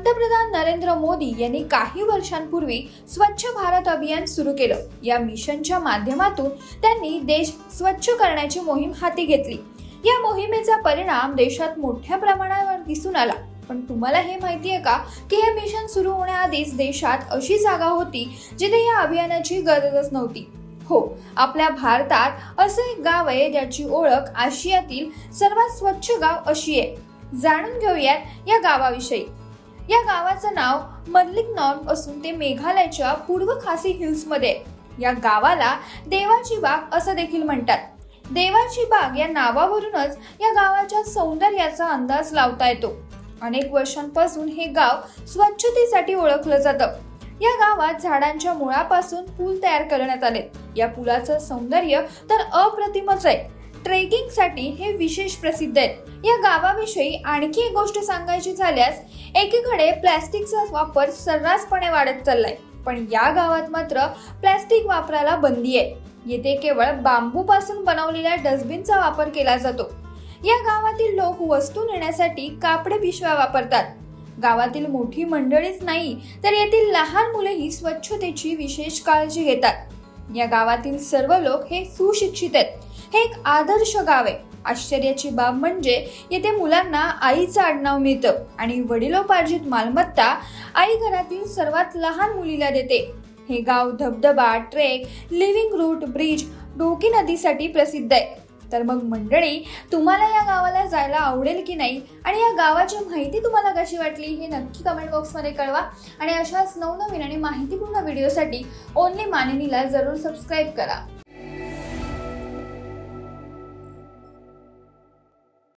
पंतप्रधान नरेंद्र मोदी यांनी काही वर्षांपूर्वी स्वच्छ भारत अभियान सुरू केलं। या मिशनच्या माध्यमातून त्यांनी देश स्वच्छ करण्याची मोहीम हाती घेतली। या मोहिमेचा परिणाम देशात मोठ्या प्रमाणावर दिसून आला। पण तुम्हाला हे माहिती आहे का की हे मिशन सुरू होण्याआधीच देशात अशी जागा होती जिथे या अभियानाची गरजच नव्हती। हो, आपल्या भारतात असे एक गाव आहे ज्याची ओळख आशियातील सर्वात स्वच्छ गाव अशी आहे। जाणून घेऊयात या गावाविषयी। या गावाचं नाव मल्लिकनॉन असून ते मेघालयच्या पूर्व खासी हिल्स मध्ये आहे। या गावाला देवाची बाग असं देखील म्हणतात। देवाची बाग या नावावरूनच या गावाच्या सौंदर्याचा अंदाज लावता येतो। अनेक वर्षांपासून हे गाव स्वच्छतेसाठी ओळखलं जातं। या गावात झाडांच्या मुळापासून पूल तयार करण्यात आले। या पुलाचं सौंदर्य तर अप्रतिमच आहे। ट्रेकिंगसाठी हे विशेष प्रसिद्ध आहे। या गावाविषयी आणखी एक गोष्ट सांगायची झाल्यास एकीकडे प्लास्टिकचा वापर सर्रासपणे वाढत चाललाय, पण या गावात मात्र प्लास्टिक वापराला बंदी आहे। येथे केवळ बांबूपासून बनवलेल्या डस्टबिनचा वापर केला जातो। या गावातील लोक वस्तू नेण्यासाठी कापडी पिशव्या वापरतात। गावातील मोठी मंडळीच नाही तर येथील लहान मुलेही स्वच्छतेची विशेष काळजी घेतात। या गावातील सर्व लोक हे सुशिक्षित आहेत। हे एक आदर्श गाव आहे। आश्चर्याची बाब म्हणजे येथे मुलांना आईचं आडनाव मिळतं आणि वडिलोपार्जित मालमत्ता आई घरातील सर्वात लहान मुलीला देते। हे गाव धबधबा, ट्रेक, लिव्हिंग रूट, ब्रिज, डोकी नदीसाठी प्रसिद्ध आहे। तर मग मंडळी, तुम्हाला या गावाला जायला आवडेल की नाही आणि या गावाची माहिती तुम्हाला कशी वाटली हे नक्की कमेंट बॉक्समध्ये कळवा। आणि अशाच नवनवीन आणि माहितीपूर्ण व्हिडिओसाठी ओनली मानिनीला जरूर सबस्क्राईब करा।